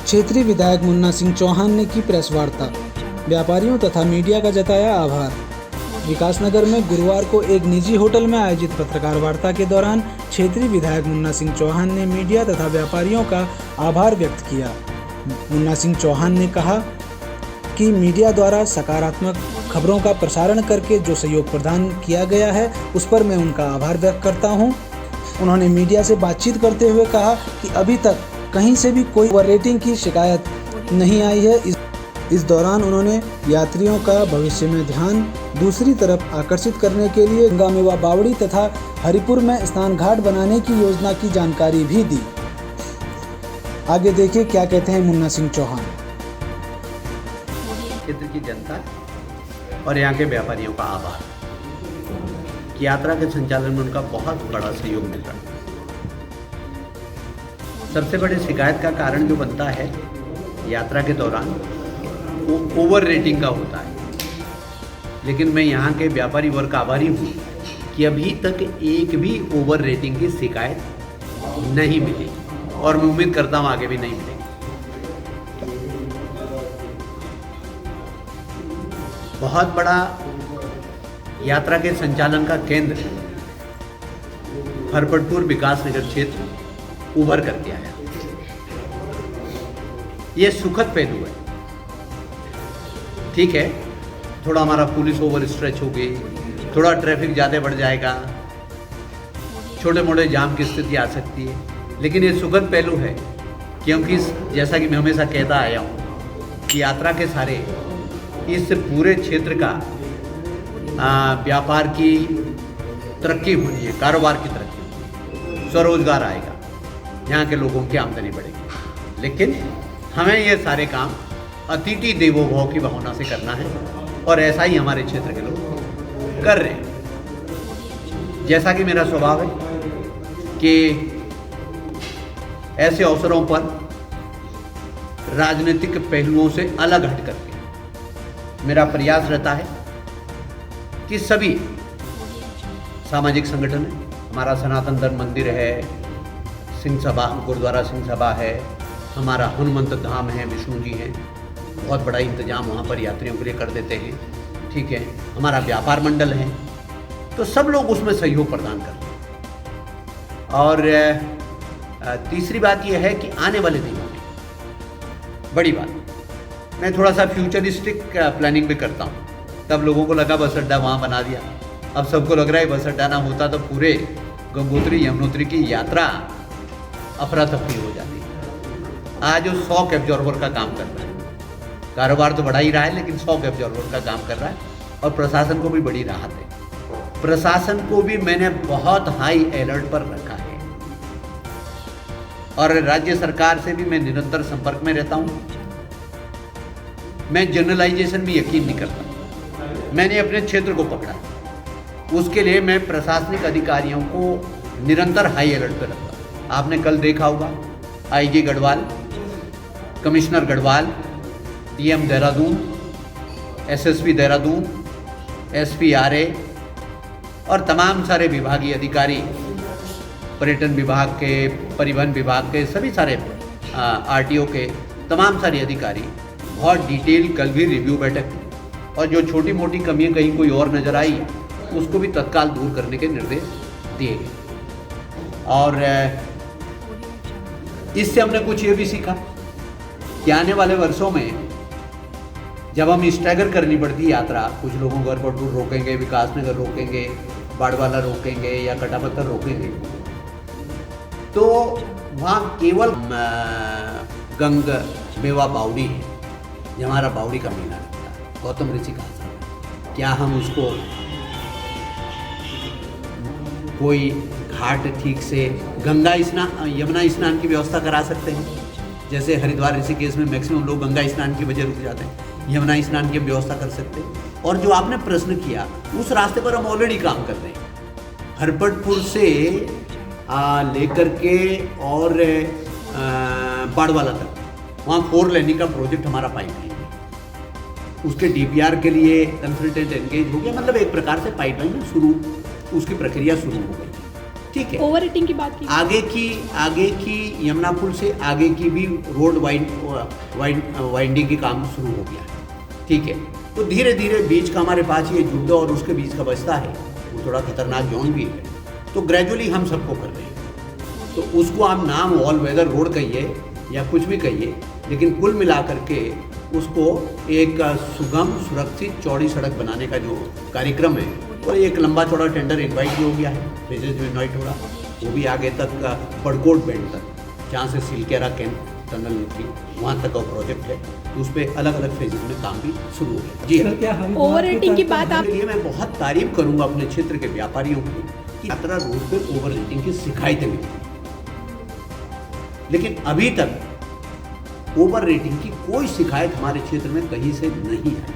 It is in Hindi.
क्षेत्रीय विधायक मुन्ना सिंह चौहान ने की प्रेस वार्ता। व्यापारियों तथा मीडिया का जताया आभार। विकासनगर में गुरुवार को एक निजी होटल में आयोजित पत्रकार वार्ता के दौरान क्षेत्रीय विधायक मुन्ना सिंह चौहान ने मीडिया तथा व्यापारियों का आभार व्यक्त किया। मुन्ना सिंह चौहान ने कहा कि मीडिया द्वारा सकारात्मक खबरों का प्रसारण करके जो सहयोग प्रदान किया गया है उस पर मैं उनका आभार व्यक्त करता हूं। उन्होंने मीडिया से बातचीत करते हुए कहा कि अभी तक कहीं से भी कोई ओवर रेटिंग की शिकायत नहीं आई है। इस दौरान उन्होंने यात्रियों का भविष्य में ध्यान दूसरी तरफ आकर्षित करने के लिए गंगा मेवा बावड़ी तथा हरिपुर में स्नान घाट बनाने की योजना की जानकारी भी दी। आगे देखिए क्या कहते हैं मुन्ना सिंह चौहान। क्षेत्र की जनता और यहाँ के व्यापारियों का आभार कि यात्रा के संचालन में उनका बहुत बड़ा सहयोग मिल रहा है। सबसे बड़ी शिकायत का कारण जो बनता है यात्रा के दौरान वो ओवर रेटिंग का होता है, लेकिन मैं यहाँ के व्यापारी वर्ग का आभारी हूँ कि अभी तक एक भी ओवर रेटिंग की शिकायत नहीं मिली और मैं उम्मीद करता हूँ आगे भी नहीं मिलेगी। बहुत बड़ा यात्रा के संचालन का केंद्र हरपटपुर विकासनगर क्षेत्र उभर करके आया। ये सुखद पहलू है। ठीक है, थोड़ा हमारा पुलिस ओवर स्ट्रेच हो गई, थोड़ा ट्रैफिक ज़्यादा बढ़ जाएगा, छोटे मोटे जाम की स्थिति आ सकती है, लेकिन ये सुखद पहलू है क्योंकि जैसा कि मैं हमेशा कहता आया हूँ कि यात्रा के सारे इस पूरे क्षेत्र का व्यापार की तरक्की होनी है, कारोबार की तरक्की, स्वरोजगार आएगा, यहाँ के लोगों की आमदनी बढ़ेगी। लेकिन हमें ये सारे काम अतिथि देवो भव की भावना से करना है और ऐसा ही हमारे क्षेत्र के लोग कर रहे हैं। जैसा कि मेरा स्वभाव है कि ऐसे अवसरों पर राजनीतिक पहलुओं से अलग हट करके मेरा प्रयास रहता है कि सभी सामाजिक संगठन, हमारा सनातन धर्म मंदिर है, सिंह सभा, गुरुद्वारा सिंह सभा है, हमारा हनुमंत धाम है, विष्णु जी हैं, बहुत बड़ा इंतजाम वहाँ पर यात्रियों के लिए कर देते हैं। ठीक है, हमारा व्यापार मंडल है, तो सब लोग उसमें सहयोग प्रदान करते हैं। और तीसरी बात यह है कि आने वाले दिनों में बड़ी बात, मैं थोड़ा सा फ्यूचरिस्टिक प्लानिंग भी करता हूँ। तब लोगों को लगा बस अड्डा वहाँ बना दिया, अब सबको लग रहा है बस अड्डा ना होता तो पूरे गंगोत्री यमुनोत्री की यात्रा अफरा तफरी हो जाती। आज वो शॉक एब्जॉर्बर का काम कर रहा है। कारोबार तो बढ़ा ही रहा है लेकिन शॉक एब्जॉर्बर का काम कर रहा है और प्रशासन को भी बड़ी राहत है। प्रशासन को भी मैंने बहुत हाई अलर्ट पर रखा है और राज्य सरकार से भी मैं निरंतर संपर्क में रहता हूँ। मैं जनरलाइजेशन में यकीन नहीं करता। मैंने अपने क्षेत्र को पकड़ा, उसके लिए मैं प्रशासनिक अधिकारियों को निरंतर हाई अलर्ट पर रखता। आपने कल देखा होगा IG Garhwal, commissioner Garhwal, DM Dehradun, SSP Dehradun, SP RA और तमाम सारे विभागीय अधिकारी, पर्यटन विभाग के, परिवहन विभाग के, सभी सारे आरटीओ के तमाम सारे अधिकारी बहुत डिटेल कल भी रिव्यू बैठक हुई और जो छोटी मोटी कमियां कहीं कोई और नज़र आई उसको भी तत्काल दूर करने के निर्देश दिए गए। और इससे हमने कुछ ये भी सीखा कि आने वाले वर्षों में जब हम स्टैगर करनी पड़ती यात्रा, कुछ लोगों को हरपटपुर रोकेंगे, विकासनगर रोकेंगे, बाड़वाला रोकेंगे या कटापत्थर रोकेंगे, तो वहाँ केवल गंग मेवा बावड़ी है, जो हमारा बावड़ी का मेला लगता है, गौतम ऋषि का आश्रम। क्या हम उसको कोई घाट ठीक से गंगा स्नान, यमुना स्नान की व्यवस्था करा सकते हैं? जैसे हरिद्वार ऋषिकेश में मैक्सिमम लोग गंगा स्नान की वजह रुक जाते हैं, यमुना स्नान की व्यवस्था कर सकते हैं। और जो आपने प्रश्न किया, उस रास्ते पर हम ऑलरेडी काम कर रहे हैं। हरपटपुर से लेकर के और बाड़वाला तक वहाँ 4 लेनिंग का प्रोजेक्ट हमारा पाइपलाइन है। उसके डीपीआर के लिए कंसल्टेंट एंगेज हो गया, मतलब एक प्रकार से पाइपलाइन शुरू, उसकी प्रक्रिया शुरू हो गई। ठीक है। ओवर रेटिंग की बात की आगे की यमुना पुल से आगे की भी रोड वाइंडिंग की काम शुरू हो गया है, ठीक है। तो धीरे धीरे बीच का हमारे पास ये जुड्डा और उसके बीच का बस्ता है, वो थोड़ा खतरनाक जोन भी है, तो ग्रेजुअली हम सबको कर रहे हैं। तो उसको आप नाम ऑल वेदर रोड कहिए या कुछ भी कहिए, लेकिन कुल मिला करके उसको एक सुगम सुरक्षित चौड़ी सड़क बनाने का जो कार्यक्रम है, और एक लंबा चौड़ा टेंडर इनवाइट भी हो गया है, फेजेज में इनवाइट हो रहा, वो भी आगे तक पड़कोट बेंड तक, जहाँ से सिलकेरा कैंप टनल निकली वहाँ तक का प्रोजेक्ट है, तो उस पर अलग अलग फेजेज में काम भी शुरू हो गया। जी हाँ, ओवर रेटिंग की बात आप इसके लिए मैं बहुत तारीफ करूँगा अपने क्षेत्र के व्यापारियों की कि यात्रा रोड पे ओवर रेटिंग की शिकायतें मिली, लेकिन अभी तक ओवर रेटिंग की कोई शिकायत हमारे क्षेत्र में कहीं से नहीं है।